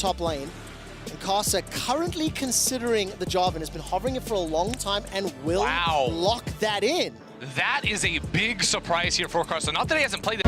top lane. And KaiSser currently considering the Jarvan, has been hovering it for a long time and will lock that in. That is a big surprise here for KaiSser. Not that he hasn't played it.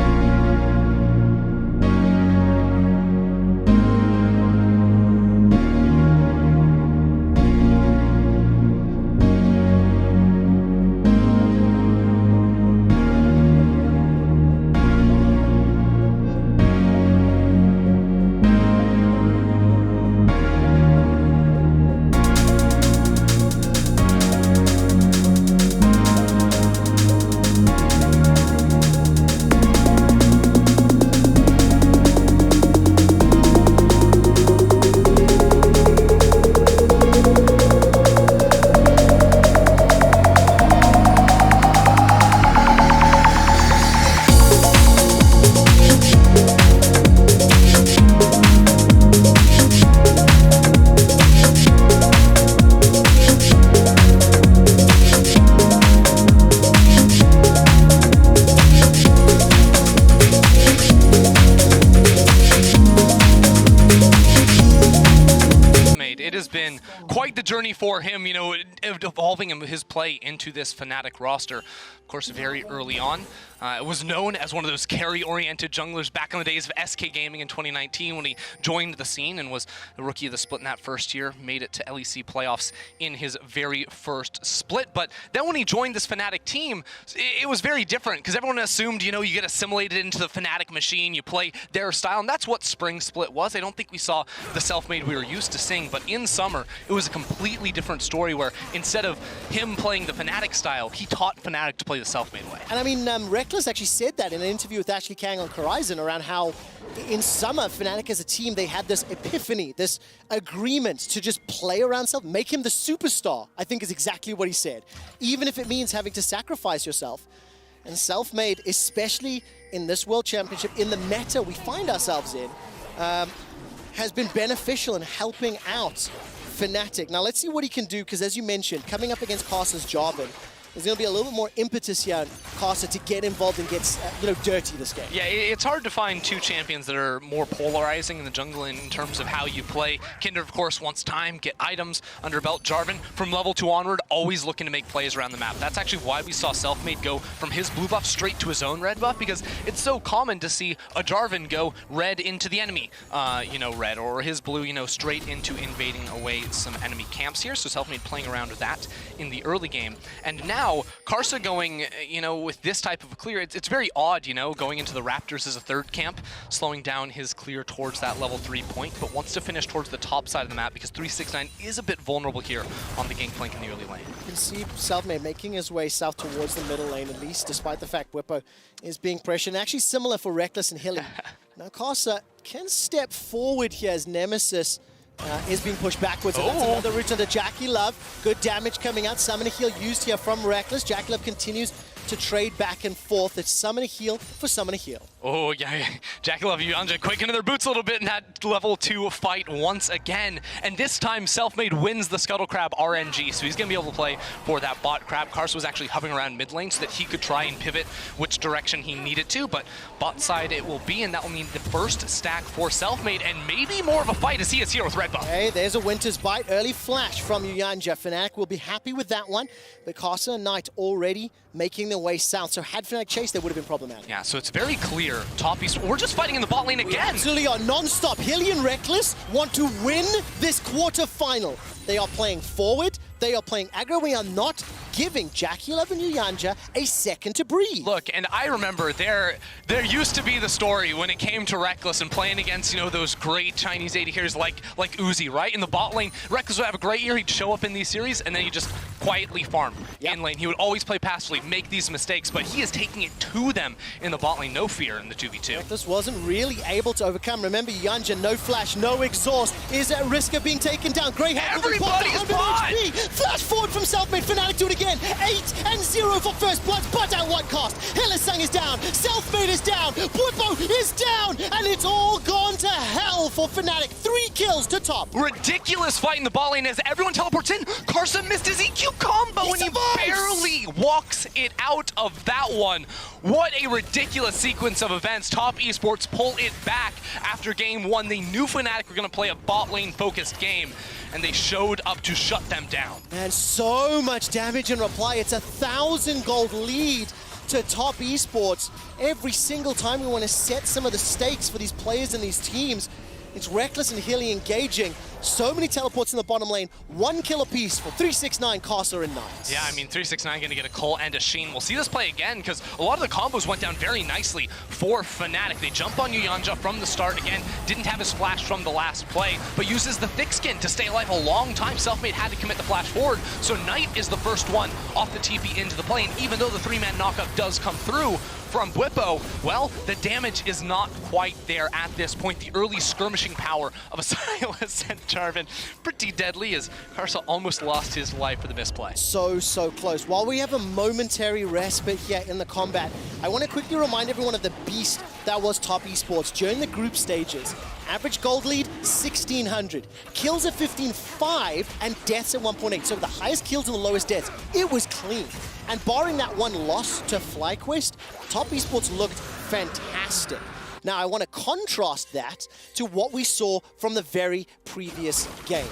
It has been quite the journey for him, you know, evolving his play into this Fnatic roster. Of course, very early on, it was known as one of those carry-oriented junglers back in the days of SK Gaming in 2019 when he joined the scene and was the rookie of the split in that first year, made it to LEC playoffs in his very first split. But then when he joined this Fnatic team, it was very different because everyone assumed, you know, you get assimilated into the Fnatic machine, you play their style, and that's what Spring Split was. I don't think we saw the self-made we were used to seeing, but in summer, it was a completely different story where instead of him playing the Fnatic style, he taught Fnatic to play the self-made way. And I mean, Reckless actually said that in an interview with Ashley Kang on Horizon around how in summer, Fnatic as a team, they had this epiphany, this agreement to just play around self, make him the superstar, I think is exactly what he said. Even if it means having to sacrifice yourself. And self-made, especially in this World Championship, in the meta we find ourselves in, has been beneficial in helping out Fnatic. Now let's see what he can do, because as you mentioned, coming up against KaiSser's Jarvan, there's going to be a little bit more impetus here on KaiSser to get involved and get dirty this game. Yeah, it's hard to find two champions that are more polarizing in the jungle in terms of how you play. Kinder, of course, wants time, get items under belt. Jarvan, from level 2 onward, always looking to make plays around the map. That's actually why we saw Selfmade go from his blue buff straight to his own red buff, because it's so common to see a Jarvan go red into the enemy, red, or his blue, straight into invading away some enemy camps here. So Selfmade playing around with that in the early game. And now, KaiSser going, with this type of a clear, it's very odd, going into the Raptors as a third camp, slowing down his clear towards that level 3 point, but wants to finish towards the top side of the map because 369 is a bit vulnerable here on the gangplank in the early lane. You can see Selfmade making his way south towards the middle lane, at least, despite the fact Whippo is being pressured. And actually similar for Reckless and Hilly. Now KaiSser can step forward here as Nemesis is being pushed backwards, and that's another route onto Jackie Love. Good damage coming out. Summon a heal used here from Reckless. Jackie Love continues to trade back and forth. It's summon a heal for summon a heal. Oh, yeah. Jackie Love, Yanja quick into their boots a little bit in that level 2 fight once again. And this time, Selfmade wins the Scuttle Crab RNG, so he's going to be able to play for that bot crab. KaiSser was actually hovering around mid lane so that he could try and pivot which direction he needed to, but bot side it will be, and that will mean the first stack for Selfmade, and maybe more of a fight as he is here with red buff. Hey, there's a Winter's Bite. Early flash from Yanja. Fnatic will be happy with that one, but KaiSser and Knight already making their way south, so had Fnatic chased, they would have been problematic. Yeah, so it's very clear. Top East, we're just fighting in the bot lane again. We absolutely are non-stop. Hilly and Reckless want to win this quarterfinal. They are playing forward, they are playing aggro. We are not giving Jackie Love and Yanja a second to breathe. Look, and I remember there used to be the story when it came to Reckless and playing against, those great Chinese AD carries like Uzi, right? In the bot lane, Reckless would have a great year, he'd show up in these series, and then he'd just quietly farm in lane. He would always play passively, make these mistakes, but he is taking it to them in the bot lane, no fear in the 2v2. Reckless wasn't really able to overcome. Remember, Yanja, no flash, no exhaust, is at risk of being taken down. Greyhound Everybody is bot! Flash forward from Selfmade, Fnatic do it again. 8-0 for first blood, but at what cost? Hillisang is down, Selfmade is down, Whippo is down, and it's all gone to hell for Fnatic. 3 kills to top. Ridiculous fight in the bot lane as everyone teleports in. KaiSser missed his EQ combo, He and he survives! barely walks it out of that one. What a ridiculous sequence of events. Top Esports pull it back after game one. They knew Fnatic were going to play a bot lane focused game, and they showed up to shut them down. And so much damage in reply. It's a 1,000 gold lead to Top Esports. Every single time we want to set some of the stakes for these players and these teams, it's Reckless and Hilly engaging. So many teleports in the bottom lane. 1 kill apiece for 369, KaiSser, and Knight. Yeah, I mean, 369 going to get a Cole and a Sheen. We'll see this play again because a lot of the combos went down very nicely for Fnatic. They jump on Yuyanja from the start. Again, didn't have his flash from the last play, but uses the thick skin to stay alive a long time. Selfmade had to commit the flash forward, so Knight is the first one off the TP into the plane. Even though the 3-man knockup does come through from Bwipo, well, the damage is not quite there at this point. The early skirmishing power of a Silas and Jarvan, pretty deadly, as KaiSser almost lost his life for the misplay. So close. While we have a momentary respite here in the combat, I want to quickly remind everyone of the beast that was Top Esports during the group stages. Average gold lead, 1,600. Kills at 15.5 and deaths at 1.8. So the highest kills and the lowest deaths. It was clean. And barring that one loss to FlyQuest, Top Esports looked fantastic. Now, I want to contrast that to what we saw from the very previous game.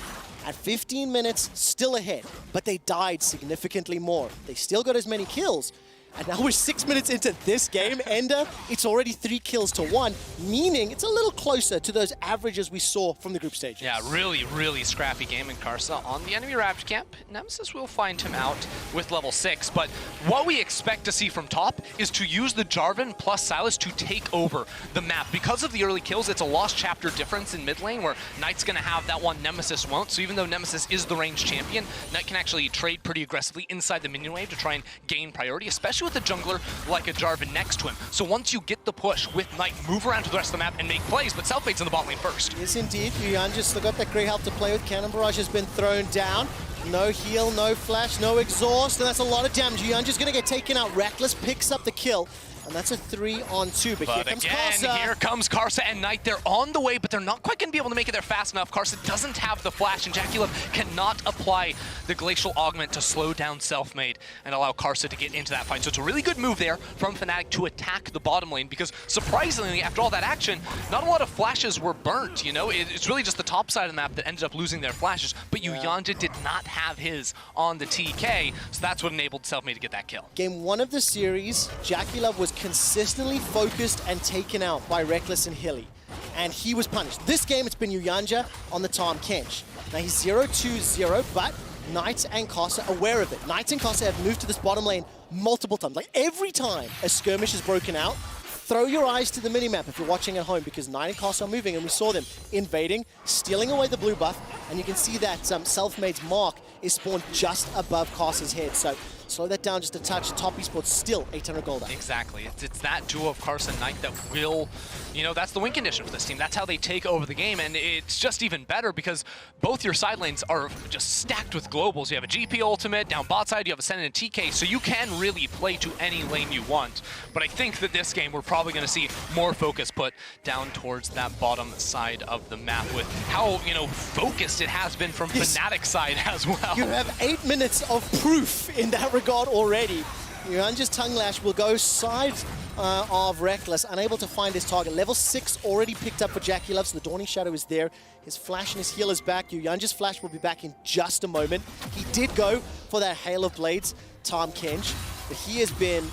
At 15 minutes, still ahead, but they died significantly more. They still got as many kills. And now we're 6 minutes into this game, Ender, it's already 3 kills to 1, meaning it's a little closer to those averages we saw from the group stages. Yeah, really scrappy game in KaiSser on the enemy Ravage camp. Nemesis will find him out with level 6, but what we expect to see from top is to use the Jarvan plus Silas to take over the map. Because of the early kills, it's a lost chapter difference in mid lane where Knight's going to have that one, Nemesis won't. So even though Nemesis is the range champion, Knight can actually trade pretty aggressively inside the minion wave to try and gain priority, especially with a jungler like a Jarvan next to him. So once you get the push with Knight, move around to the rest of the map and make plays, but Selfmade's in the bot lane first. Yes, indeed. Yuyanja still got that great help to play with. Cannon Barrage has been thrown down. No heal, no flash, no exhaust, and that's a lot of damage. Yuyanja's going to get taken out. Reckless picks up the kill. And that's a 3-on-2, but here comes KaiSser. Here comes KaiSser and Knight. They're on the way, but they're not quite going to be able to make it there fast enough. KaiSser doesn't have the flash, and JackeyLove cannot apply the Glacial Augment to slow down Selfmade and allow KaiSser to get into that fight. So it's a really good move there from Fnatic to attack the bottom lane, because surprisingly, after all that action, not a lot of flashes were burnt, you know? It's really just the top side of the map that ended up losing their flashes, but Yuyanja did not have his on the TK, so that's what enabled Selfmade to get that kill. Game 1 of the series, JackeyLove was consistently focused and taken out by Reckless and Hilly, and he was punished. This game, it's been Yuyanja on the Tahm Kench. Now he's 0-2-0, but Knight and KaiSser are aware of it. Knight and KaiSser have moved to this bottom lane multiple times. Like every time a skirmish is broken out, throw your eyes to the minimap if you're watching at home, because Knight and KaiSser are moving, and we saw them invading, stealing away the blue buff, and you can see that Selfmade's mark is spawned just above KaiSser's head. So slow that down just a touch. Top Esports still 800 gold up. Exactly. It's that duo of KaiSser and Knight that will, you know, that's the win condition for this team. That's how they take over the game, and it's just even better because both your side lanes are just stacked with globals. You have a GP ultimate, down bot side you have a Ascendant and TK, so you can really play to any lane you want. But I think that this game we're probably going to see more focus put down towards that bottom side of the map with how, you know, focused it has been from Fnatic side as well. You have 8 minutes of proof in that regard already. Yuyanja's Tongue Lash will go side of Reckless, unable to find his target. Level 6 already picked up for JackeyLove, so the Dawning Shadow is there. His flash and his heal is back. Yuyanja's flash will be back in just a moment. He did go for that Hail of Blades, Tahm Kench, but he has been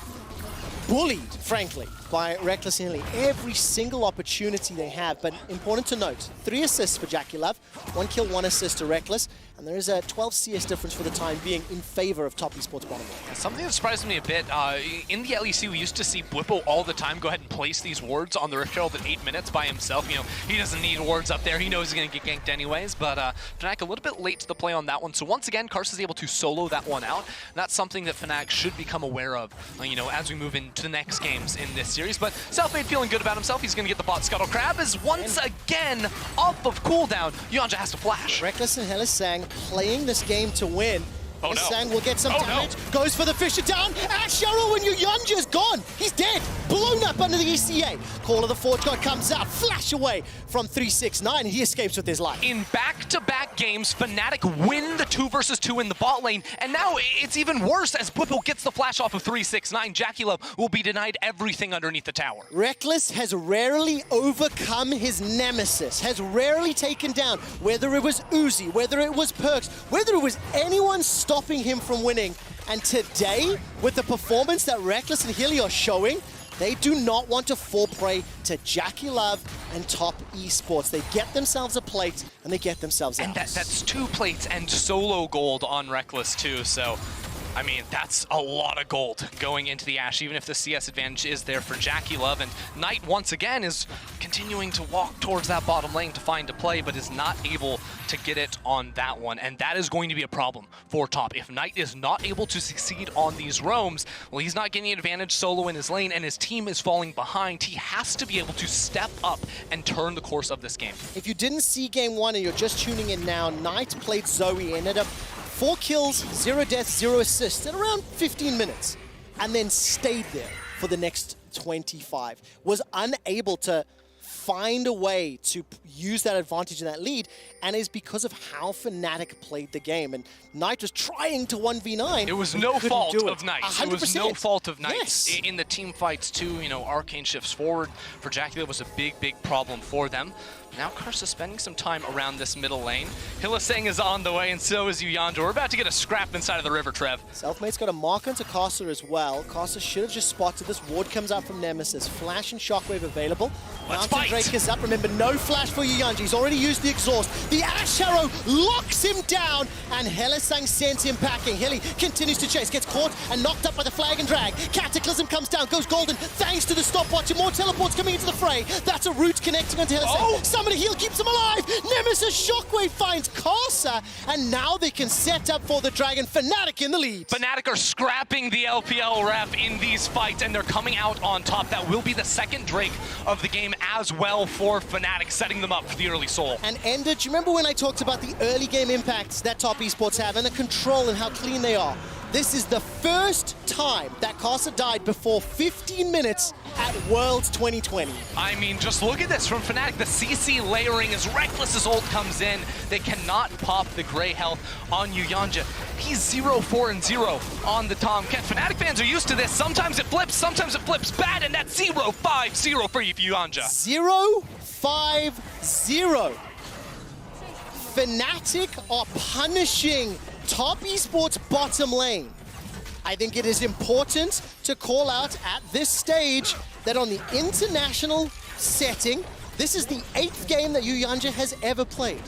bullied, frankly, by Reckless and Hilly. Every single opportunity they have, but important to note, 3 assists for JackeyLove, 1 kill, 1 assist to Reckless, and there is a 12 CS difference for the time being in favor of Top Esports bottom lane. Something that surprised me a bit, in the LEC we used to see Bwipo all the time go ahead and place these wards on the Rift Herald at 8 minutes by himself. You know, he doesn't need wards up there, he knows he's going to get ganked anyways, but Fnatic a little bit late to the play on that one. So once again, KaiSser's able to solo that one out, and that's something that Fnatic should become aware of, you know, as we move into the next games in this series. But Selfmade feeling good about himself, he's going to get the bot Scuttle Crab, as once again, off of cooldown, Yuyanja has to flash. Reckless and Hylissang playing this game to win. Oh, Hylissang will get some damage, no. goes for the Fisher down, Ash Cheryl when Yuyanja's gone, he's dead. blown up under the ECA. Call of the Forge God comes out, flash away from 369, and he escapes with his life. In back-to-back games, Fnatic win the 2 versus 2 in the bot lane, and now it's even worse as Bwipo gets the flash off of 369. JackeyLove will be denied everything underneath the tower. Rekkles has rarely overcome his nemesis, has rarely taken down, whether it was Uzi, whether it was Perks, whether it was anyone stopping him from winning. And today, with the performance that Rekkles and Healy are showing, they do not want to fall prey to JackeyLove and Top Esports. They get themselves a plate, and they get themselves out. And that's 2 plates and solo gold on Rekkles too, so I mean, that's a lot of gold going into the Ashe, even if the CS advantage is there for JackeyLove. And Knight, once again, is continuing to walk towards that bottom lane to find a play, but is not able to get it on that one. And that is going to be a problem for Top. If Knight is not able to succeed on these roams, well, he's not getting advantage solo in his lane, and his team is falling behind. He has to be able to step up and turn the course of this game. If you didn't see game 1 and you're just tuning in now, Knight played Zoe, ended up 4 kills, 0 deaths, 0 assists in around 15 minutes, and then stayed there for the next 25. Was unable to find a way to use that advantage and that lead, and is because of how Fnatic played the game. And Knight was trying to 1v9. It was no fault of Knight. 100%. It was no fault of Knight. Yes. In the team fights too, you know, Arcane shifts forward for JackeyLove was a big problem for them. Now KaiSser spending some time around this middle lane. Hylissang is on the way, and so is Yuyanja. We're about to get a scrap inside of the river, Trev. Selfmate's got a mark onto KaiSser as well. KaiSser should have just spotted this. Ward comes out from Nemesis. Flash and Shockwave available. Let's Mountain fight. Drake is up. Remember, no flash for Yuyanja. He's already used the exhaust. The Ash Arrow locks him down, and Hylissang sends him packing. Hilly continues to chase, gets caught and knocked up by the flag and drag. Cataclysm comes down, goes golden thanks to the stopwatch, and more teleports coming into the fray. That's a root connecting onto Hylissang. Oh. Somebody heal keeps him alive. Nemesis Shockwave finds KaiSser, and now they can set up for the Dragon. Fnatic in the lead. Fnatic are scrapping the LPL ref in these fights, and they're coming out on top. That will be the second Drake of the game as well for Fnatic, setting them up for the early soul. And Ender, do you remember when I talked about the early game impacts that Top Esports have and the control and how clean they are? This is the first time that KaiSser died before 15 minutes at Worlds 2020. I mean, just look at this from Fnatic. The CC layering as Rekkles' ult comes in. They cannot pop the gray health on Yuyanja. He's 0-4-0 on the Tomcat. Fnatic fans are used to this. Sometimes it flips bad, and that's 0-5-0 for Yuyanja. 0-5-0. Fnatic are punishing Top Esports bottom lane. I think it is important to call out at this stage that on the international setting, this is the 8th game that Yuyanja has ever played.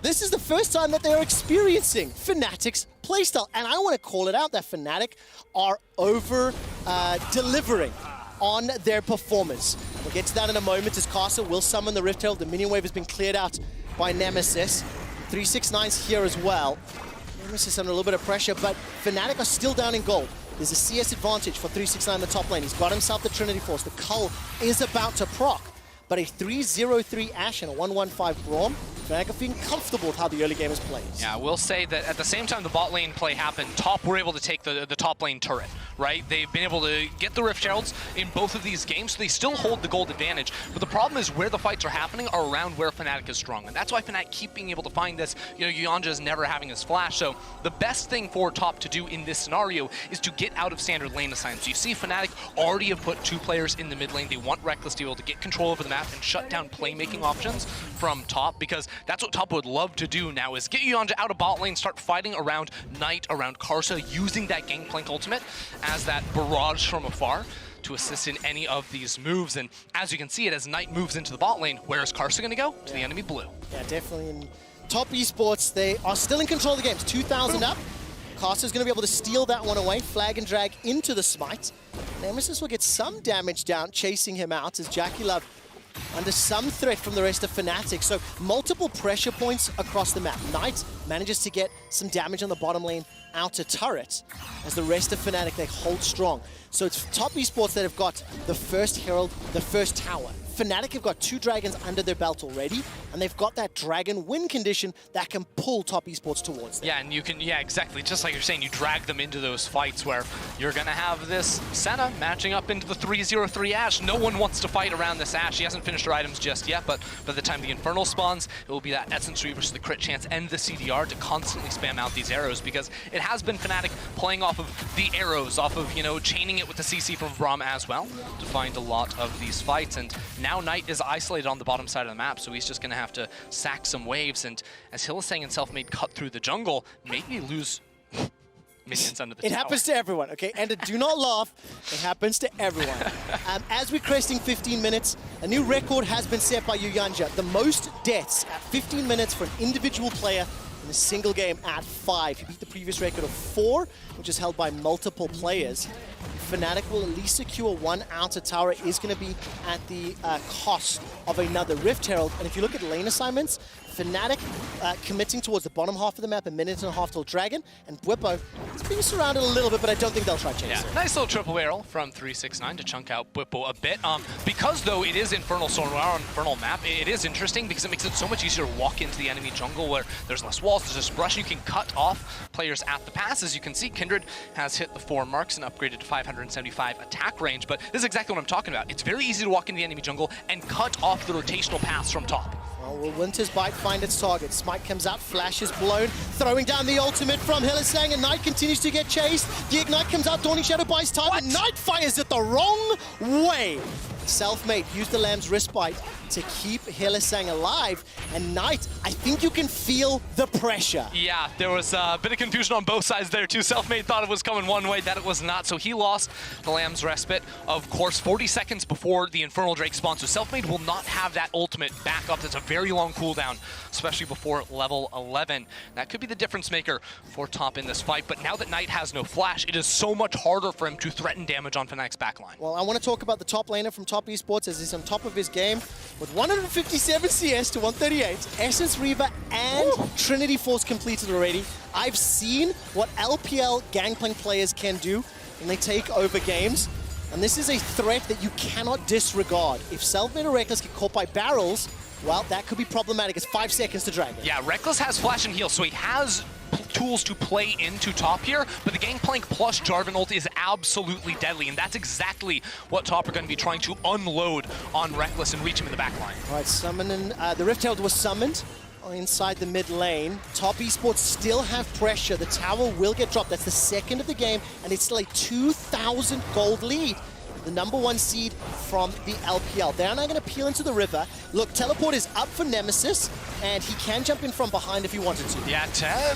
This is the first time that they're experiencing Fnatic's playstyle, and I want to call it out that Fnatic are over-delivering on their performance. We'll get to that in a moment as KaiSser will summon the Rift Herald. The minion wave has been cleared out by Nemesis. 369's here as well. Nemesis under a little bit of pressure, but Fnatic are still down in gold. There's a CS advantage for 369 in the top lane. He's got himself the Trinity Force. The Cull is about to proc, but a 3-0-3 Ashe and a 1-1-5 Braum. Fnatic are feeling comfortable with how the early game is played. Yeah, I will say that at the same time the bot lane play happened, Top were able to take the top lane turret, right? They've been able to get the Rift Heralds in both of these games, so they still hold the gold advantage. But the problem is where the fights are happening are around where Fnatic is strong. And that's why Fnatic keep being able to find this. You know, Yuyanja is never having his flash, so the best thing for Top to do in this scenario is to get out of standard lane assignments. You see Fnatic already have put 2 players in the mid lane. They want Rekkles to be able to get control over the map and shut down playmaking options from Top, because that's what Top would love to do now, is get Yuyanja out of bot lane, start fighting around Knight, around KaiSser, using that Gangplank ultimate as that barrage from afar to assist in any of these moves. And as you can see it, as Knight moves into the bot lane, where is KaiSser going to go? To the enemy blue. Yeah, definitely. In Top Esports, they are still in control of the games. 2,000 up. KaiSser's going to be able to steal that one away. Flag and drag into the smite. Nemesis will get some damage down, chasing him out as JackeyLove under some threat from the rest of Fnatic. So multiple pressure points across the map. Knight manages to get some damage on the bottom lane outer turret as the rest of Fnatic, they hold strong. So it's Top Esports that have got the first Herald, the first tower. Fnatic have got 2 dragons under their belt already, and they've got that dragon win condition that can pull Top Esports towards them. Yeah, and you can, exactly. Just like you're saying, you drag them into those fights where you're going to have this Senna matching up into the 3-0-3 Ashe. No one wants to fight around this Ashe. She hasn't finished her items just yet, but by the time the Infernal spawns, it will be that Essence Read versus the crit chance and the CDR to constantly spam out these arrows, because it has been Fnatic playing off of the arrows, off of, chaining it with the CC from Braum as well to find a lot of these fights. And now Knight is isolated on the bottom side of the map, so he's just going to have to sack some waves. And as Hylissang and Selfmade cut through the jungle, maybe lose minions under the tower. It happens to everyone, okay? And do not laugh. It happens to everyone. As we're cresting 15 minutes, a new record has been set by Yuyanja. The most deaths at 15 minutes for an individual player in a single game at 5. He beat the previous record of 4, which is held by multiple players. Fnatic will at least secure 1 outer tower. It is going to be at the cost of another Rift Herald. And if you look at lane assignments, Fnatic committing towards the bottom half of the map, 1.5 minutes till Dragon, and Bwipo is being surrounded a little bit, but I don't think they'll try chasing. Yeah, nice little triple barrel from 369 to chunk out Bwipo a bit. Because though it is Infernal Storm, we are on Infernal map, it is interesting because it makes it so much easier to walk into the enemy jungle where there's less walls, there's just brush, you can cut off players at the pass. As you can see, Kindred has hit the 4 marks and upgraded to 575 attack range, but this is exactly what I'm talking about. It's very easy to walk into the enemy jungle and cut off the rotational paths from top. Well, will Winter's Bite find its target? Smite comes out, flash is blown, throwing down the ultimate from Hylissang, and Knight continues to get chased. The Ignite comes out, Dawning Shadow buys time, and Knight fires it the wrong way. Selfmade used the Lamb's Wrist Bite to keep Hylissang alive, and Knight, I think you can feel the pressure. Yeah, there was a bit of confusion on both sides there too. Selfmade thought it was coming one way, that it was not, so he lost the Lamb's Respite, of course, 40 seconds before the Infernal Drake spawn, so Selfmade will not have that ultimate back up. That's a very long cooldown, especially before level 11. That could be the difference maker for top in this fight, but now that Knight has no flash, it is so much harder for him to threaten damage on Fnatic's backline. Well, I want to talk about the top laner from Top Esports as he's on top of his game with 157 CS to 138. Essence Reaver and Trinity Force completed already. I've seen what LPL Gangplank players can do when they take over games, and this is a threat that you cannot disregard. If Selfmade or Reckless get caught by barrels, well, that could be problematic. It's 5 seconds to Dragon. Yeah, Reckless has flash and heal, so he has tools to play into top here, but the Gangplank plus Jarvan ult is absolutely deadly, and that's exactly what top are going to be trying to unload on Reckless and reach him in the backline. All right, summoning, the Rift Herald was summoned inside the mid lane. Top Esports still have pressure. The tower will get dropped. That's the second of the game, and it's still a 2,000 gold lead. The #1 seed from the LPL. They're now going to peel into the river. Look, Teleport is up for Nemesis, and he can jump in from behind if he wanted to. Yeah,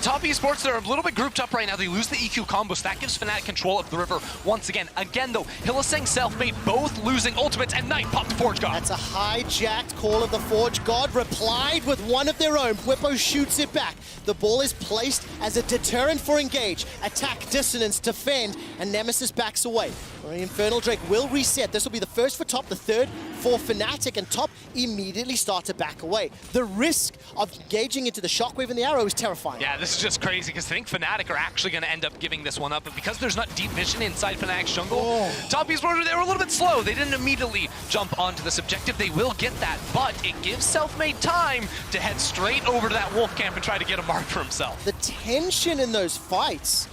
Top Esports, they're a little bit grouped up right now. They lose the EQ combo, so that gives Fnatic control of the river once again. Again, though, Hylissang, Selfmade both losing ultimates, and Knight popped the Forge God. That's a hijacked call of the Forge God, replied with one of their own. Bwipo shoots it back. The ball is placed as a deterrent for engage. Attack, dissonance, defend, and Nemesis backs away. The Infernal Drake will reset. This will be the first for top, the third for Fnatic, and top immediately start to back away. The risk of engaging into the Shockwave and the Arrow is terrifying. Yeah, this is just crazy because I think Fnatic are actually going to end up giving this one up, but because there's not deep vision inside Fnatic's jungle, Top Esports, they were a little bit slow. They didn't immediately jump onto this objective. They will get that, but it gives Selfmade time to head straight over to that wolf camp and try to get a mark for himself. The tension in those fights,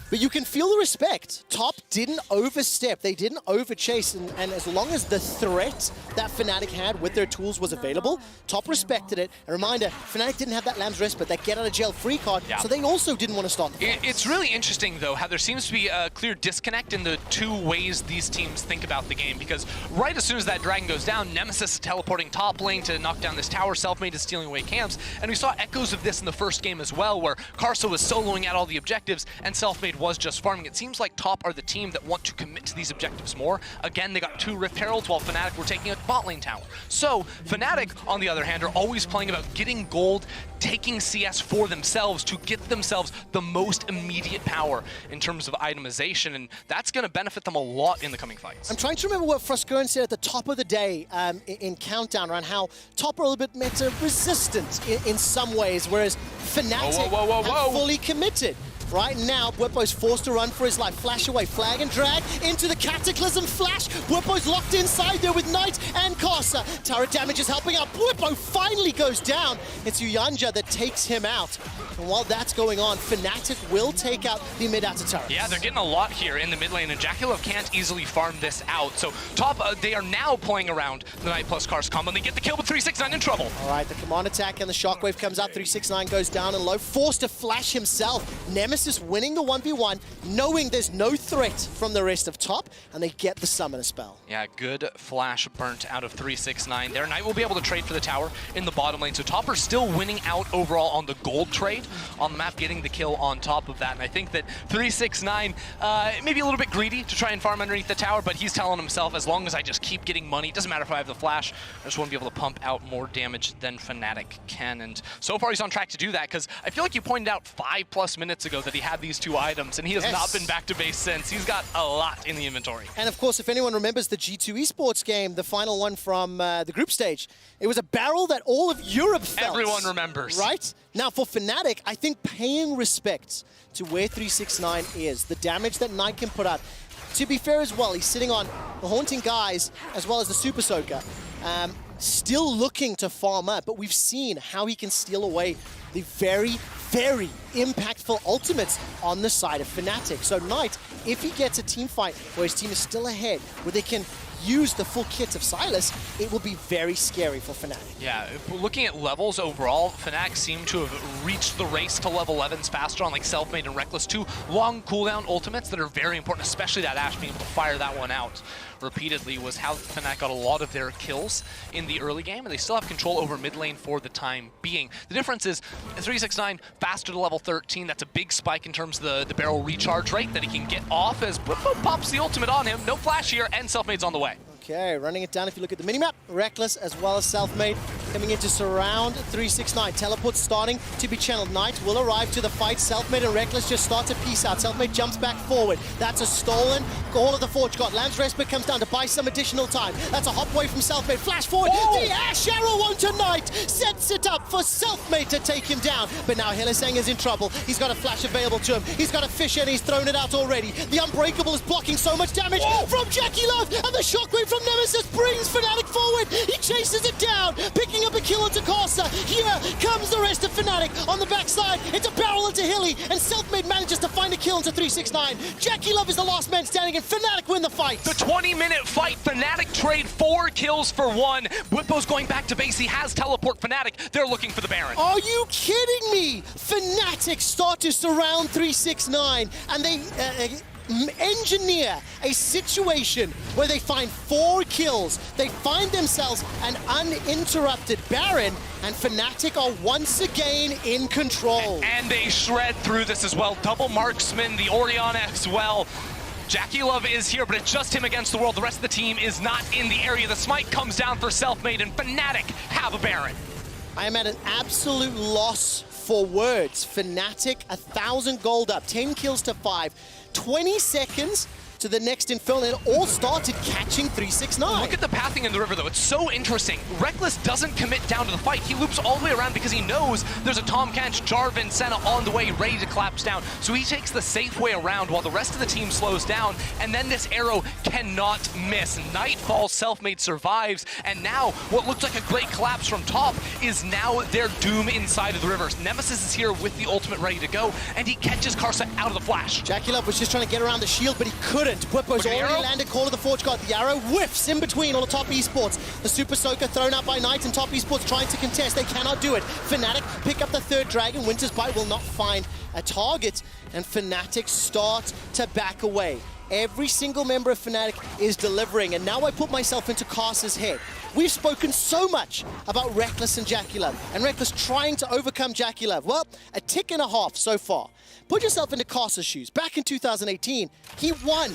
but you can feel the respect. Top didn't overstep, they didn't overchase, and as long as the threat that Fnatic had with their tools was available, Top respected it. A reminder, Fnatic didn't have that Lamb's Respite, that get out of jail free card, so they also didn't want to start the fight. It's really interesting, though, how there seems to be a clear disconnect in the two ways these teams think about the game, because right as soon as that dragon goes down, Nemesis is teleporting top lane to knock down this tower, Selfmade is stealing away camps, and we saw echoes of this in the first game as well, where KaiSser was soloing out all the objectives, and Selfmade was just farming. It seems like Top are the team that want to commit to these objectives more. Again, they got 2 Rift Heralds while Fnatic were taking a bot lane tower. So Fnatic, on the other hand, are always playing about getting gold, taking CS for themselves to get themselves the most immediate power in terms of itemization, and that's going to benefit them a lot in the coming fights. I'm trying to remember what Froskuren said at the top of the day in Countdown around how Top are a little bit meta resistant in some ways, whereas Fnatic are fully committed. right now. Bwipo's forced to run for his life. Flash away, flag and drag into the Cataclysm Flash. Bwipo's locked inside there with Knight and KaiSser. Turret damage is helping out. Bwipo finally goes down. It's Uyanja that takes him out. And while that's going on, Fnatic will take out the mid-outer turret. Yeah, they're getting a lot here in the mid lane, and JackeyLove can't easily farm this out. So top, they are now playing around the Knight plus KaiSser combo, and they get the kill with 369 in trouble. All right, the command attack and the shockwave comes out. 369 goes down and low, forced to flash himself. Nemesis winning the 1v1, knowing there's no threat from the rest of top, and they get the summoner spell. Yeah, good flash burnt out of 369 there. Knight will be able to trade for the tower in the bottom lane, so top are still winning out overall on the gold trade on the map, getting the kill on top of that. And I think that 369 maybe a little bit greedy to try and farm underneath the tower, but he's telling himself, as long as I just keep getting money, it doesn't matter if I have the flash, I just want to be able to pump out more damage than Fnatic can. And so far he's on track to do that, because I feel like you pointed out 5+ minutes ago that he had these 2 items, and he has not been back to base since. He's got a lot in the inventory. And of course, if anyone remembers the G2 Esports game, the final one from the group stage, it was a barrel that all of Europe felt. Everyone remembers. Right? Now for Fnatic, I think paying respect to where 369 is, the damage that Knight can put out. To be fair as well, he's sitting on the Haunting Guys as well as the Super Soaker. Still looking to farm up, but we've seen how he can steal away the very, very impactful ultimates on the side of Fnatic. So Knight, if he gets a team fight where his team is still ahead, where they can use the full kit of Sylas, it will be very scary for Fnatic. Yeah, looking at levels overall, Fnatic seem to have reached the race to level 11s faster on like Selfmade and Reckless, 2 long cooldown ultimates that are very important, especially that Ashe being able to fire that one out repeatedly was how Fnatic got a lot of their kills in the early game, and they still have control over mid lane for the time being. The difference is 369 faster to level 13. That's a big spike in terms of the barrel recharge rate that he can get off as Bwipo pops the ultimate on him. No flash here, and Selfmade's on the way. Okay, running it down if you look at the minimap. Reckless as well as Selfmade coming in to surround 369. Teleport's starting to be channeled. Knight will arrive to the fight. Selfmade and Reckless just start to piece out. Selfmade jumps back forward. That's a stolen. All of the Forge God. Lamb's Respite comes down to buy some additional time. That's a hop away from Selfmade. Flash forward. Oh! The Ashe arrow onto Knight. Sets it up for Selfmade to take him down. But now Hylissang is in trouble. He's got a flash available to him. He's got a fish and he's thrown it out already. The Unbreakable is blocking so much damage from JackeyLove, and the shockwave from Nemesis brings Fnatic forward. He chases it down, picking up a kill onto KaiSser. Here comes the rest of Fnatic on the backside. It's a barrel into Hilly, and Selfmade manages to find a kill into 369. JackeyLove is the last man standing, and Fnatic win the fight. The 20-minute fight, Fnatic trade 4 kills for 1. Bwipo's going back to base. He has teleport Fnatic. They're looking for the Baron. Are you kidding me? Fnatic start to surround 369, and they engineer a situation where they find 4 kills. They find themselves an uninterrupted Baron, and Fnatic are once again in control. And they shred through this as well. Double marksman, the Orion as well. JackeyLove is here, but it's just him against the world. The rest of the team is not in the area. The smite comes down for Selfmade, and Fnatic have a Baron. I am at an absolute loss for words. Fnatic, 1,000 gold up, 10 kills to 5. 20 seconds to the next Inferno, and it all started catching 369. Look at the pathing in the river, though. It's so interesting. Reckless doesn't commit down to the fight. He loops all the way around because he knows there's a Tahm Kench, Jarvan, Senna on the way, ready to collapse down. So he takes the safe way around while the rest of the team slows down, and then this arrow cannot miss. Night falls, Selfmade survives, and now what looks like a great collapse from top is now their doom inside of the rivers. Nemesis is here with the ultimate ready to go, and he catches KaiSser out of the flash. JackeyLove was just trying to get around the shield, but he couldn't. Bwipo's already landed Call of the Forge God. The arrow whiffs in between on the top Esports. The Super Soaker thrown out by Knight, and top Esports trying to contest. They cannot do it. Fnatic pick up the 3rd dragon. Winter's Bite will not find a target, and Fnatic start to back away. Every single member of Fnatic is delivering, and now I put myself into KaiSser's head. We've spoken so much about Reckless and JackeyLove, and Reckless trying to overcome JackeyLove. Well, a tick and a half so far. Put yourself into KaiSser's shoes. Back in 2018, he won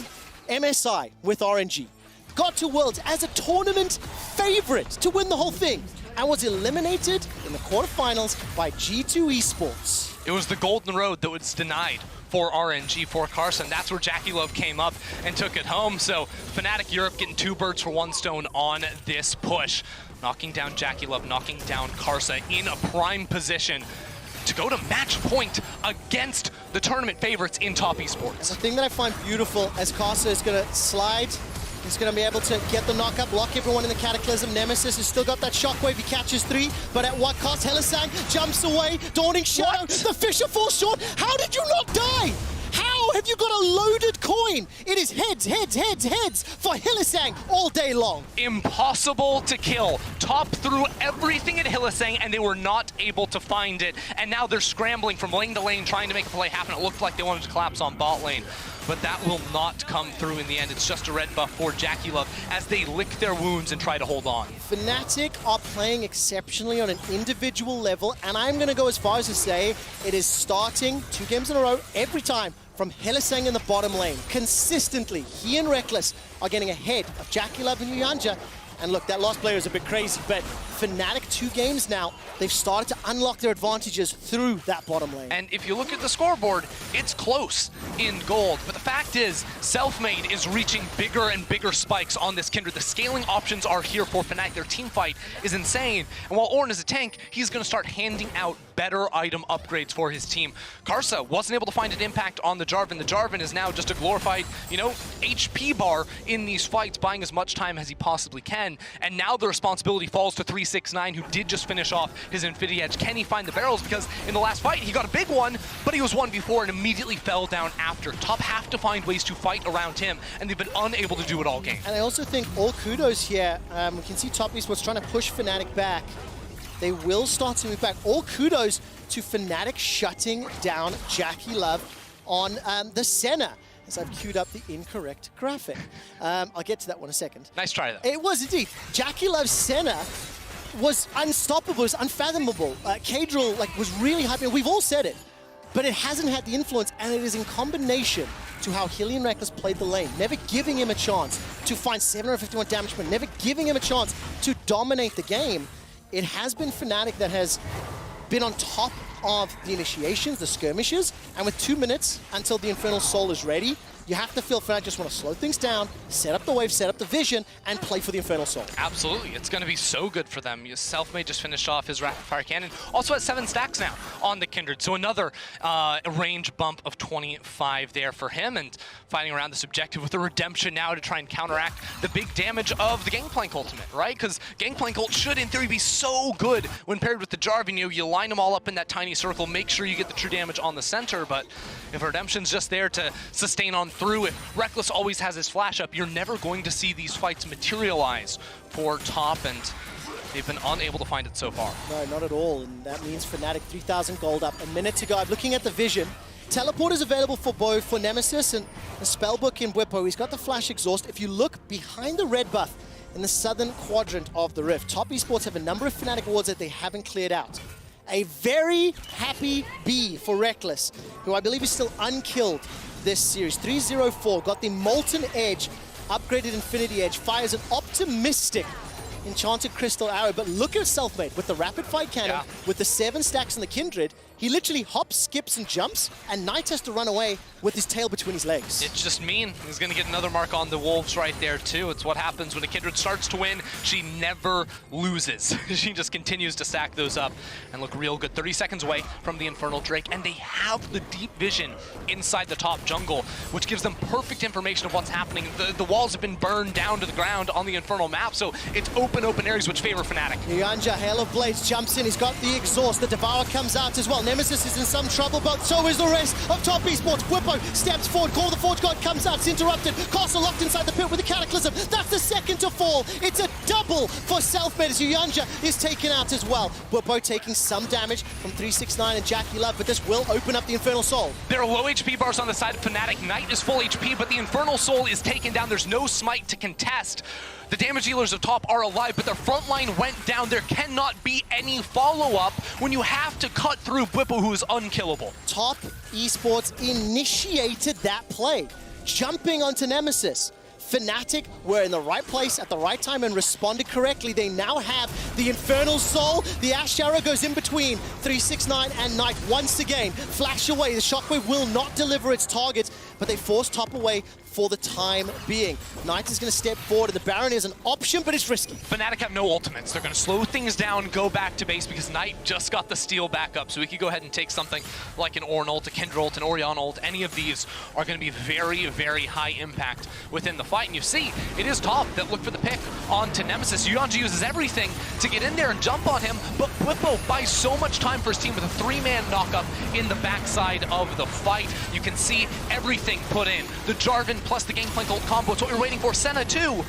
MSI with RNG. Got to Worlds as a tournament favorite to win the whole thing, and was eliminated in the quarterfinals by G2 Esports. It was the golden road that was denied for RNG for KaiSser, and that's where JackeyLove came up and took it home. So Fnatic Europe getting 2 birds for 1 stone on this push. Knocking down JackeyLove, knocking down KaiSser in a prime position to go to match point against the tournament favorites in top esports. The thing that I find beautiful as KaiSser is going to slide, he's going to be able to get the knock up, lock everyone in the Cataclysm. Nemesis has still got that shockwave, he catches 3, but at what cost? Hylissang jumps away, Dawning Shadow, the Fisher falls short. How did you not die? How have you got a loaded coin? It is heads, heads, heads, heads for Hylissang all day long. Impossible to kill. Top threw everything at Hylissang and they were not able to find it. And now they're scrambling from lane to lane trying to make a play happen. It looked like they wanted to collapse on bot lane. But that will not come through in the end. It's just a red buff for JackeyLove as they lick their wounds and try to hold on. Fnatic are playing exceptionally on an individual level, and I'm going to go as far as to say it is starting 2 games in a row every time from Hylissang in the bottom lane. Consistently, he and Reckless are getting ahead of JackeyLove and Yuyanja. And look, that last player is a bit crazy, but Fnatic 2 games now, they've started to unlock their advantages through that bottom lane. And if you look at the scoreboard, it's close in gold. But the fact is, Selfmade is reaching bigger and bigger spikes on this Kindred. The scaling options are here for Fnatic. Their team fight is insane. And while Ornn is a tank, he's going to start handing out better item upgrades for his team. KaiSser wasn't able to find an impact on the Jarvan. The Jarvan is now just a glorified, HP bar in these fights, buying as much time as he possibly can. And now the responsibility falls to 369, who did just finish off his Infinity Edge. Can he find the barrels? Because in the last fight, he got a big one, but he was one before and immediately fell down after. Top have to find ways to fight around him, and they've been unable to do it all game. And I also think all kudos here. We can see top esports trying to push Fnatic back. They will start to move back. All kudos to Fnatic shutting down JackeyLove on the Senna. As I've queued up the incorrect graphic. I'll get to that one in a second. Nice try, though. It was indeed. JackeyLove's Senna was unstoppable, was unfathomable. Kadril was really hyping. We've all said it, but it hasn't had the influence, and it is in combination to how Hilly and Reckless played the lane, never giving him a chance to find 751 damage, but never giving him a chance to dominate the game. It has been Fnatic that has been on top of the initiations, the skirmishes, and with 2 minutes until the Infernal Soul is ready, you have to feel Fnatic just want to slow things down, set up the wave, set up the vision, and play for the Infernal Soul. Absolutely. It's going to be so good for them. Selfmade just finished off his rapid fire cannon. Also at 7 stacks now on the Kindred. So another range bump of 25 there for him, and fighting around this objective with a redemption now to try and counteract the big damage of the Gangplank ultimate, right? Because Gangplank ult should, in theory, be so good when paired with the Jarvan. You line them all up in that tiny circle, make sure you get the true damage on the center, but if Redemption's just there to sustain on through, if Reckless always has his flash up, you're never going to see these fights materialize for top, and they've been unable to find it so far. No, not at all, and that means Fnatic 3,000 gold up. A minute to go. I'm looking at the vision. Teleport is available for both for Nemesis and the Spellbook in Whippo. He's got the flash exhaust. If you look behind the red buff in the southern quadrant of the Rift, top esports have a number of Fnatic wards that they haven't cleared out. A very happy B for Reckless, who I believe is still unkilled this series. 304, got the Molten Edge, upgraded Infinity Edge, fires an optimistic Enchanted Crystal Arrow, but look at Selfmade with the rapid fight cannon, with the 7 stacks in the Kindred. He literally hops, skips, and jumps, and Knight has to run away with his tail between his legs. It's just mean. He's going to get another mark on the Wolves right there, too. It's what happens when a Kindred starts to win. She never loses. She just continues to stack those up and look real good. 30 seconds away from the Infernal Drake, and they have the deep vision inside the top jungle, which gives them perfect information of what's happening. The walls have been burned down to the ground on the Infernal map, so it's open areas which favor Fnatic. Yuyanja, Hail of Blades, jumps in. He's got the exhaust. The Devourer comes out as well. Nemesis is in some trouble, but so is the rest of top esports. Whippo steps forward. Call of the Forge God comes out. It's interrupted. KaiSser locked inside the pit with the Cataclysm. That's the second to fall. It's a double for Selfmade as Yuyanja is taken out as well. Whippo taking some damage from 369 and JackeyLove, but this will open up the Infernal Soul. There are low HP bars on the side of Fnatic. Knight is full HP, but the Infernal Soul is taken down. There's no smite to contest. The damage dealers of top are alive, but their front line went down. There cannot be any follow-up when you have to cut through Whippo, who is unkillable. Top esports initiated that play, jumping onto Nemesis. Fnatic were in the right place at the right time and responded correctly. They now have the Infernal Soul. The Ash Arrow goes in between 369 and Knight once again. Flash away. The Shockwave will not deliver its targets, but they force top away. for the time being. Knight is going to step forward, and the Baron is an option, but it's risky. Fnatic have no ultimates. They're going to slow things down, go back to base, because Knight just got the steal back up. So we could go ahead and take something like an Ornn ult, a Kindred ult, an Orianna ult. Any of these are going to be very, very high impact within the fight. And you see, it is Top that looked for the pick onto Nemesis. Yuanji uses everything to get in there and jump on him, but Bwipo buys so much time for his team with a 3-man knockup in the backside of the fight. You can see everything put in. The Jarvan plus the Gangplank ult combo. It's what we're waiting for. Senna too.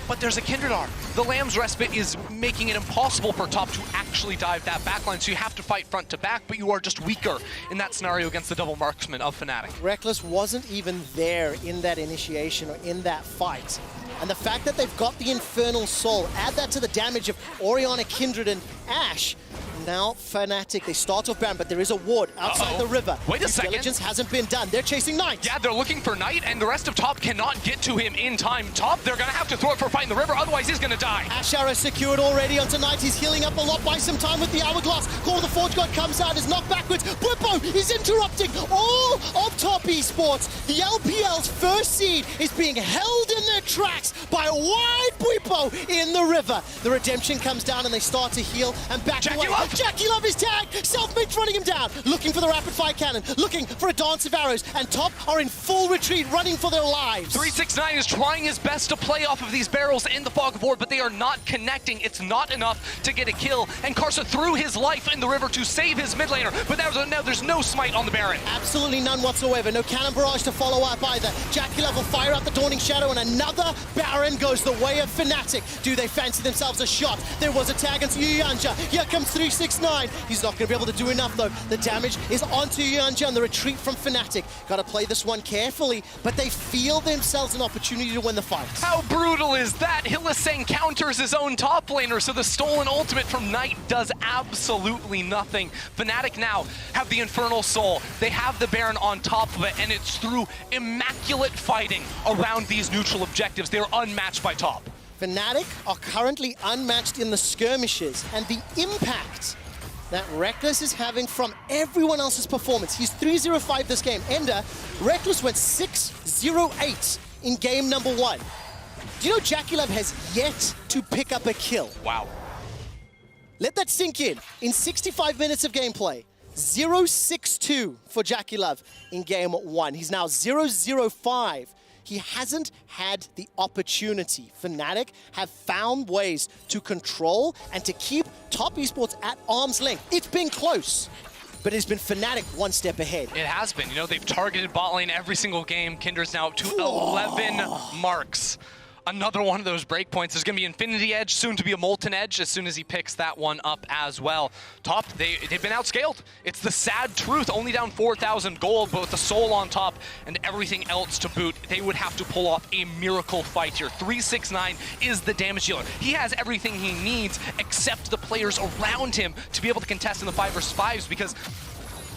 But there's a Kindred R. The Lamb's Respite is making it impossible for Top to actually dive that backline, so you have to fight front to back, but you are just weaker in that scenario against the double marksman of Fnatic. Rekkles wasn't even there in that initiation or in that fight. And the fact that they've got the Infernal Soul, add that to the damage of Orianna, Kindred, and Ashe. Now Fnatic, they start off Baron, but there is a ward outside the river. Wait a second. Diligence hasn't been done. They're chasing Knight. Yeah, they're looking for Knight, and the rest of Top cannot get to him in time. Top, they're going to have to throw it for fighting the river, otherwise he's going to die. Ashe arrow secured already onto Knight. He's healing up a lot. Buy some time with the Hourglass. Call the Forge God comes out, is knocked backwards. Bwipo is interrupting all of Top Esports. The LPL's first seed is being held in their tracks by a wide Bwipo in the river. The redemption comes down and they start to heal and back away. Jackie Love is tagged. Selfmade's running him down. Looking for the rapid fire cannon. Looking for a dance of arrows. And Top are in full retreat, running for their lives. 369 is trying his best to play off of these barrels in the fog of war, but they are not connecting. It's not enough to get a kill. And KaiSser threw his life in the river to save his mid laner, but now there's no smite on the Baron. Absolutely none whatsoever. No cannon barrage to follow up either. Jackie Love will fire out the Dawning Shadow, and another Baron goes the way of Fnatic. Do they fancy themselves a shot? There was a tag into Yuanja. Here comes 369. He's not going to be able to do enough, though. The damage is onto Yuanja and the retreat from Fnatic. Got to play this one carefully, but they feel themselves an opportunity to win the fight. How brutal is that? Hylissang counters his own top laner, so the stolen ultimate from Knight does absolutely nothing. Fnatic now have the Infernal Soul. They have the Baron on top of it, and it's through immaculate fighting around these neutral objectives. They're unmatched by Top. Fnatic are currently unmatched in the skirmishes, and the impact that Rekkles is having from everyone else's performance. He's 3-0-5 this game. Ender, Rekkles went 6-0-8 in game number 1. Do you know Jackie Love has yet to pick up a kill? Wow. Let that sink in. In 65 minutes of gameplay, 0-6-2 for Jackie Love in game 1. He's now 0-0-5. He hasn't had the opportunity. Fnatic have found ways to control and to keep Top Esports at arm's length. It's been close, but it's been Fnatic one step ahead. It has been. You know, they've targeted bot lane every single game. Kindred's now up to 11 marks. Another one of those breakpoints. There's going to be Infinity Edge, soon to be a Molten Edge, as soon as he picks that one up as well. Top, they've been outscaled. It's the sad truth. Only down 4,000 gold, but with the Soul on top and everything else to boot, they would have to pull off a miracle fight here. 369 is the damage dealer. He has everything he needs except the players around him to be able to contest in the 5 vs 5s, because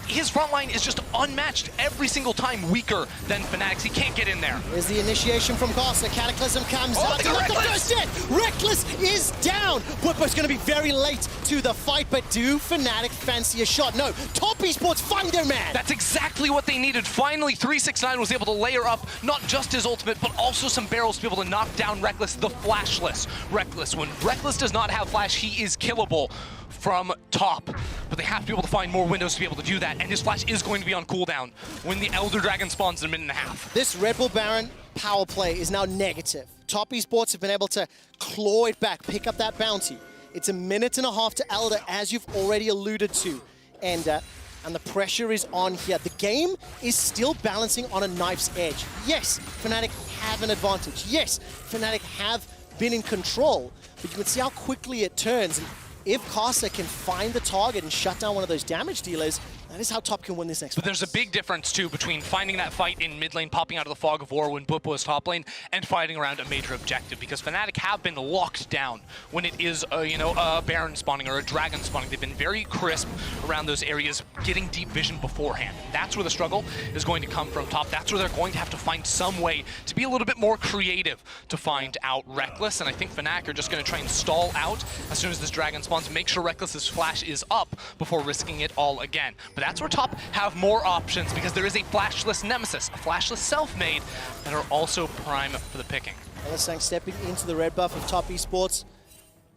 his front line is just unmatched every single time, weaker than Fnatic's. He can't get in there. Here's the initiation from KaiSser. Cataclysm comes out. Look at the first hit. Rekkles is down. Bwipo's going to be very late to the fight, but do Fnatic fancy a shot? No. Top Esports find their man. That's exactly what they needed. Finally, 369 was able to layer up not just his ultimate, but also some barrels to be able to knock down Rekkles, the flashless Rekkles. When Rekkles does not have flash, he is killable from Top, but they have to be able to find more windows to be able to do that, and his flash is going to be on cooldown when the Elder Dragon spawns in a minute and a half. This Red Bull Baron power play is now negative. Top Esports have been able to claw it back, pick up that bounty. It's a minute and a half to Elder, as you've already alluded to, and the pressure is on here. The game is still balancing on a knife's edge. Yes, Fnatic have an advantage. Yes, Fnatic have been in control, but you can see how quickly it turns. And if KaiSser can find the target and shut down one of those damage dealers, that is how Top can win this next fight. But there's a big difference, too, between finding that fight in mid lane, popping out of the fog of war when Bwipo is top lane, and fighting around a major objective, because Fnatic have been locked down when it is, a Baron spawning or a Dragon spawning. They've been very crisp around those areas, getting deep vision beforehand. That's where the struggle is going to come from Top. That's where they're going to have to find some way to be a little bit more creative to find out Rekkles, and I think Fnatic are just going to try and stall out as soon as this Dragon spawns. respawns, make sure Reckless's flash is up before risking it all again. But that's where Top have more options because there is a flashless Nemesis, a flashless self-made that are also prime for the picking. Elisang stepping into the red buff of Top Esports.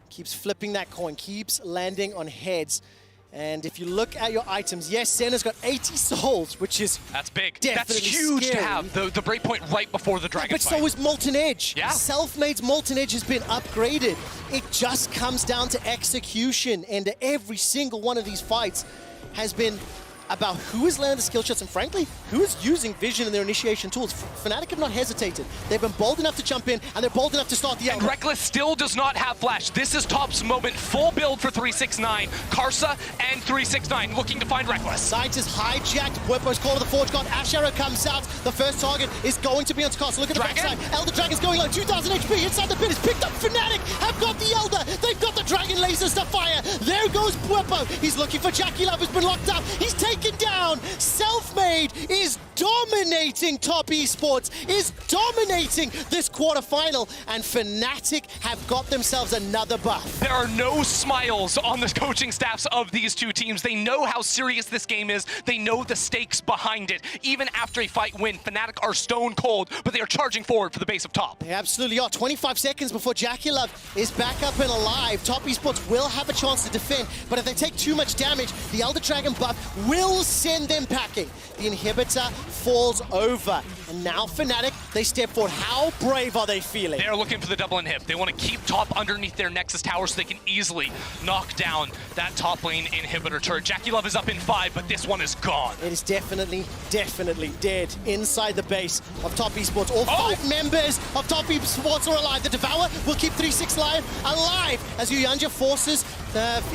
Keeps flipping that coin, keeps landing on heads. And if you look at your items, yes, Senna's got 80 souls, which is That's big. Definitely That's huge scary. to have. The breakpoint right before the Dragon But fight. so is Molten Edge. Yeah. Self-Made's Molten Edge has been upgraded. It just comes down to execution, and every single one of these fights has been about who is landing the skill shots and, frankly, who is using vision in their initiation tools. Fnatic have not hesitated. They've been bold enough to jump in, and they're bold enough to start the And Reckless still does not have flash. This is Top's moment. Full build for 369. KaiSser and 369 looking to find Reckless. Sight is hijacked. Puepo's call to the Forge God. Ash Arrow comes out. The first target is going to be on Scar. So look at the Dragon? backside. Elder Dragon's going low. 2,000 HP inside the pit. It's picked up. Fnatic have got the Elder. They've got the Dragon lasers to fire. There goes Puepo. He's looking for Jackie Love, who's been locked up. He's taken down. Self-Made is dominating Top Esports, is dominating this quarterfinal, and Fnatic have got themselves another buff. There are no smiles on the coaching staffs of these two teams. They know how serious this game is. They know the stakes behind it. Even after a fight win, Fnatic are stone cold, but they are charging forward for the base of Top. They absolutely are. 25 seconds before Jackie Love is back up and alive. Top Esports will have a chance to defend, but if they take too much damage, the Elder Dragon buff will send them packing. The inhibitor falls over, and now Fnatic, they step forward. How brave are they feeling? They're looking for the double inhib. They want to keep Top underneath their Nexus tower so they can easily knock down that top lane inhibitor turret. Jackie Love is up in 5, but this one is gone. It is definitely dead inside the base of Top Esports. All 5 members of Top Esports are alive. The Devourer will keep 3-6 alive as Yuyanja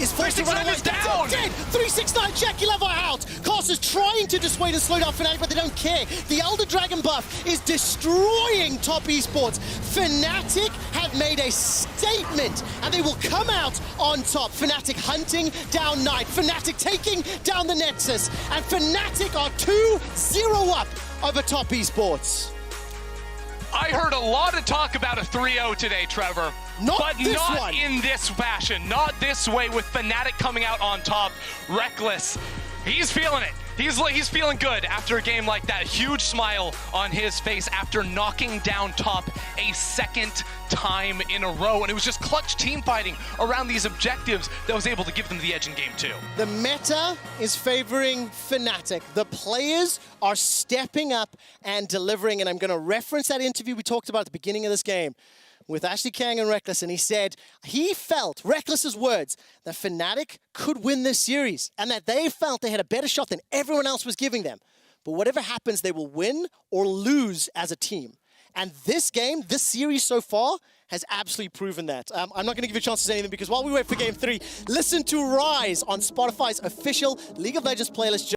is forced to run away. is down! Dead! 369, Jackie Love are out. KaiSser's trying to dissuade and slow down Fnatic, but they don't care. The Elder Dragon buff is destroying Top Esports. Fnatic have made a statement, and they will come out on top. Fnatic hunting down Knight. Fnatic taking down the Nexus. And Fnatic are 2-0 up over Top Esports. I heard a lot of talk about a 3-0 today, Trevor. But not in this fashion, not this way with Fnatic coming out on top. Reckless, he's feeling it. He's feeling good after a game like that. Huge smile on his face after knocking down Top a second time in a row. And it was just clutch team fighting around these objectives that was able to give them the edge in game 2. The meta is favoring Fnatic. The players are stepping up and delivering. And I'm going to reference that interview we talked about at the beginning of this game with Ashley Kang and Reckless, and he said he felt, Reckless's words, that Fnatic could win this series and that they felt they had a better shot than everyone else was giving them. But whatever happens, they will win or lose as a team. And this game, this series so far, has absolutely proven that. I'm not going to give you a chance to say anything because while we wait for game 3, listen to Rise on Spotify's official League of Legends playlist.